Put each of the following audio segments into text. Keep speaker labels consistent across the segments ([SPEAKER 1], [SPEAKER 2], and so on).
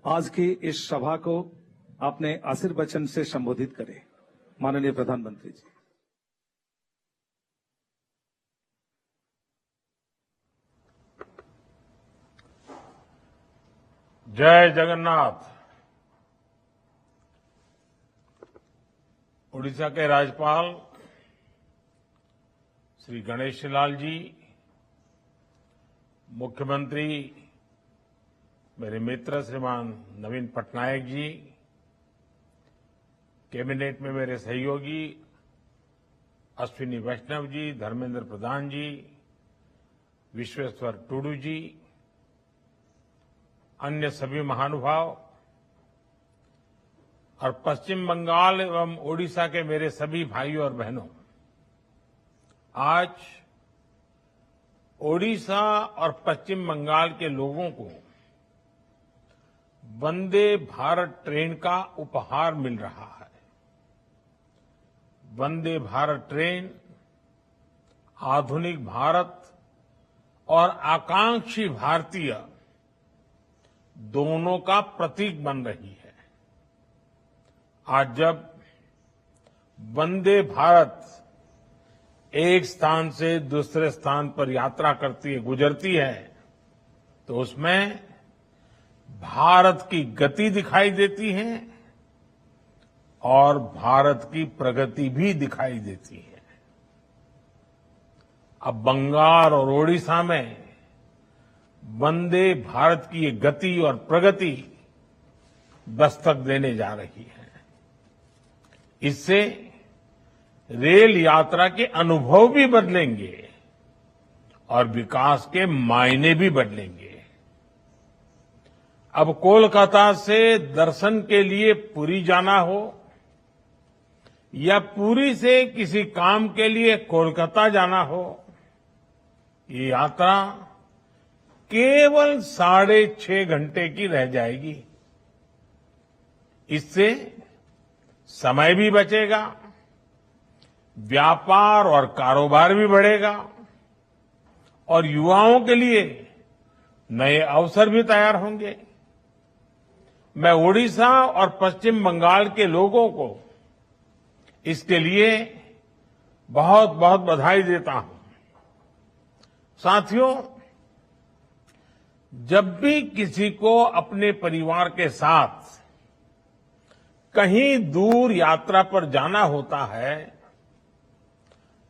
[SPEAKER 1] आज की इस सभा को अपने आशीर्वचन से संबोधित करें। माननीय प्रधानमंत्री जी।
[SPEAKER 2] जय जगन्नाथ। उड़ीसा के राज्यपाल श्री गणेश लाल जी, मुख्यमंत्री मेरे मित्र श्रीमान नवीन पटनायक जी, कैबिनेट में मेरे सहयोगी अश्विनी वैष्णव जी, धर्मेंद्र प्रधान जी, विश्वेश्वर टूडू जी, अन्य सभी महानुभाव और पश्चिम बंगाल एवं ओडिशा के मेरे सभी भाइयों और बहनों, आज ओडिशा और पश्चिम बंगाल के लोगों को वंदे भारत ट्रेन का उपहार मिल रहा है। वंदे भारत ट्रेन आधुनिक भारत और आकांक्षी भारतीय दोनों का प्रतीक बन रही है। आज जब वंदे भारत एक स्थान से दूसरे स्थान पर यात्रा करती है, गुजरती है, तो उसमें भारत की गति दिखाई देती है और भारत की प्रगति भी दिखाई देती है। अब बंगाल और ओडिशा में वंदे भारत की ये गति और प्रगति दस्तक देने जा रही है। इससे रेल यात्रा के अनुभव भी बदलेंगे और विकास के मायने भी बदलेंगे। अब कोलकाता से दर्शन के लिए पुरी जाना हो या पुरी से किसी काम के लिए कोलकाता जाना हो, ये यात्रा केवल 6.5 घंटे की रह जाएगी। इससे समय भी बचेगा, व्यापार और कारोबार भी बढ़ेगा और युवाओं के लिए नए अवसर भी तैयार होंगे। मैं ओडिशा और पश्चिम बंगाल के लोगों को इसके लिए बहुत बहुत बधाई देता हूं। साथियों, जब भी किसी को अपने परिवार के साथ कहीं दूर यात्रा पर जाना होता है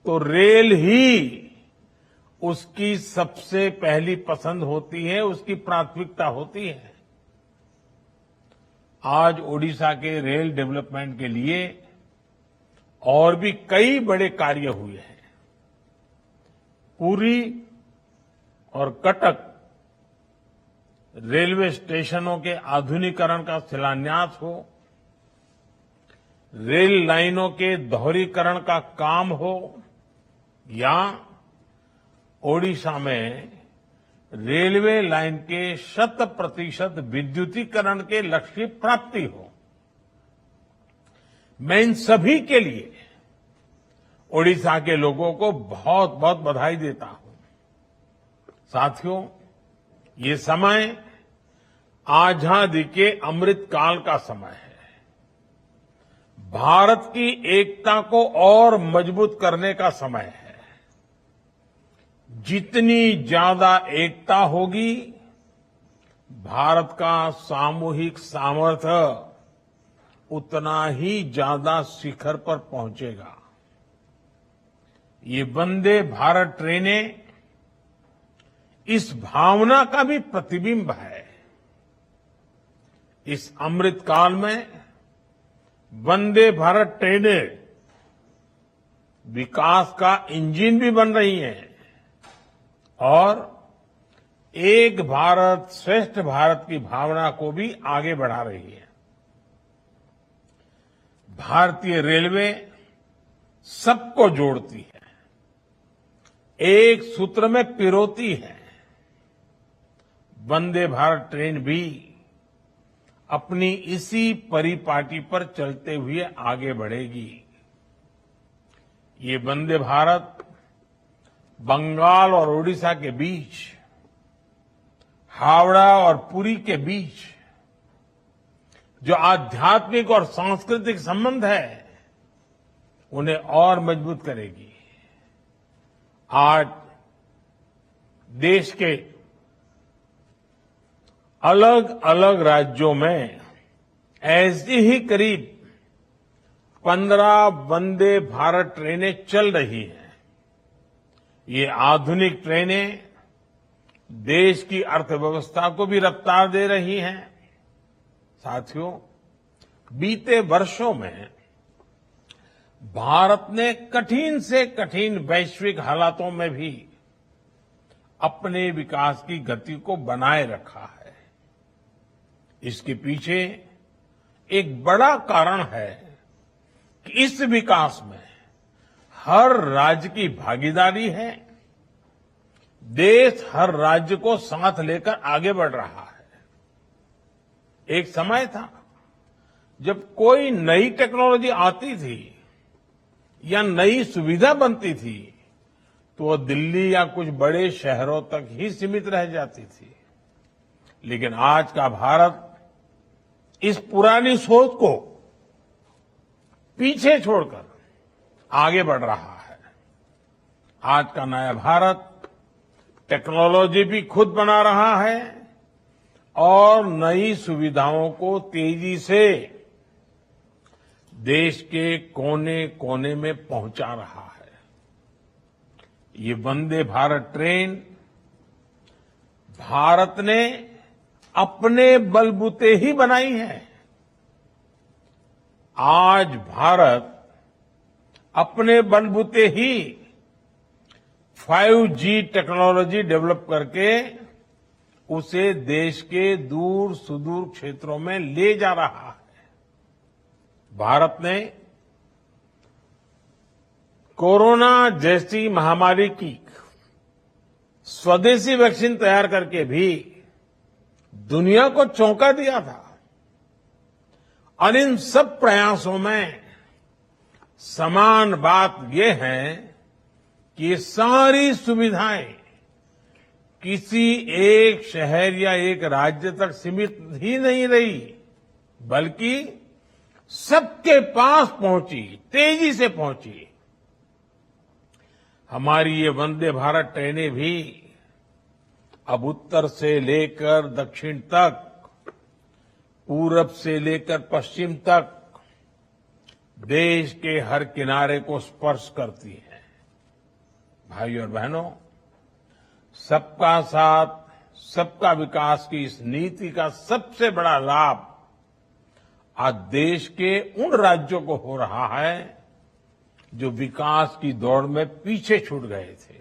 [SPEAKER 2] तो रेल ही उसकी सबसे पहली पसंद होती है, उसकी प्राथमिकता होती है। आज ओडिशा के रेल डेवलपमेंट के लिए और भी कई बड़े कार्य हुए हैं। पुरी और कटक रेलवे स्टेशनों के आधुनिकीकरण का शिलान्यास हो, रेल लाइनों के दोहरीकरण का काम हो, या ओडिशा में रेलवे लाइन के 100% विद्युतीकरण के लक्ष्य की प्राप्ति हो, मैं इन सभी के लिए ओडिशा के लोगों को बहुत बहुत बधाई देता हूं। साथियों, ये समय आजादी के अमृत काल का समय है। भारत की एकता को और मजबूत करने का समय है। जितनी ज्यादा एकता होगी, भारत का सामूहिक सामर्थ्य उतना ही ज्यादा शिखर पर पहुंचेगा। ये वंदे भारत ट्रेनें इस भावना का भी प्रतिबिंब है। इस अमृत काल में वंदे भारत ट्रेनें विकास का इंजन भी बन रही हैं और एक भारत श्रेष्ठ भारत की भावना को भी आगे बढ़ा रही है। भारतीय रेलवे सबको जोड़ती है, एक सूत्र में पिरोती है। वंदे भारत ट्रेन भी अपनी इसी परिपाटी पर चलते हुए आगे बढ़ेगी। ये वंदे भारत बंगाल और ओडिशा के बीच, हावड़ा और पुरी के बीच जो आध्यात्मिक और सांस्कृतिक संबंध है उन्हें और मजबूत करेगी। आज देश के अलग अलग राज्यों में ऐसी ही करीब 15 वंदे भारत ट्रेनें चल रही हैं। ये आधुनिक ट्रेनें देश की अर्थव्यवस्था को भी रफ्तार दे रही हैं। साथियों, बीते वर्षों में भारत ने कठिन से कठिन वैश्विक हालातों में भी अपने विकास की गति को बनाए रखा है। इसके पीछे एक बड़ा कारण है कि इस विकास में हर राज्य की भागीदारी है। देश हर राज्य को साथ लेकर आगे बढ़ रहा है। एक समय था जब कोई नई टेक्नोलॉजी आती थी या नई सुविधा बनती थी तो वो दिल्ली या कुछ बड़े शहरों तक ही सीमित रह जाती थी। लेकिन आज का भारत इस पुरानी सोच को पीछे छोड़कर आगे बढ़ रहा है। आज का नया भारत टेक्नोलॉजी भी खुद बना रहा है और नई सुविधाओं को तेजी से देश के कोने कोने में पहुंचा रहा है। ये वंदे भारत ट्रेन भारत ने अपने बलबूते ही बनाई है। आज भारत अपने बलबूते ही 5G टेक्नोलॉजी डेवलप करके उसे देश के दूर सुदूर क्षेत्रों में ले जा रहा है। भारत ने कोरोना जैसी महामारी की स्वदेशी वैक्सीन तैयार करके भी दुनिया को चौंका दिया था। और इन सब प्रयासों में समान बात यह है कि ये सारी सुविधाएं किसी एक शहर या एक राज्य तक सीमित ही नहीं रही, बल्कि सबके पास पहुंची, तेजी से पहुंची। हमारी ये वंदे भारत ट्रेनें भी अब उत्तर से लेकर दक्षिण तक, पूरब से लेकर पश्चिम तक देश के हर किनारे को स्पर्श करती हैं। भाइयों और बहनों, सबका साथ सबका विकास की इस नीति का सबसे बड़ा लाभ आज देश के उन राज्यों को हो रहा है जो विकास की दौड़ में पीछे छूट गए थे।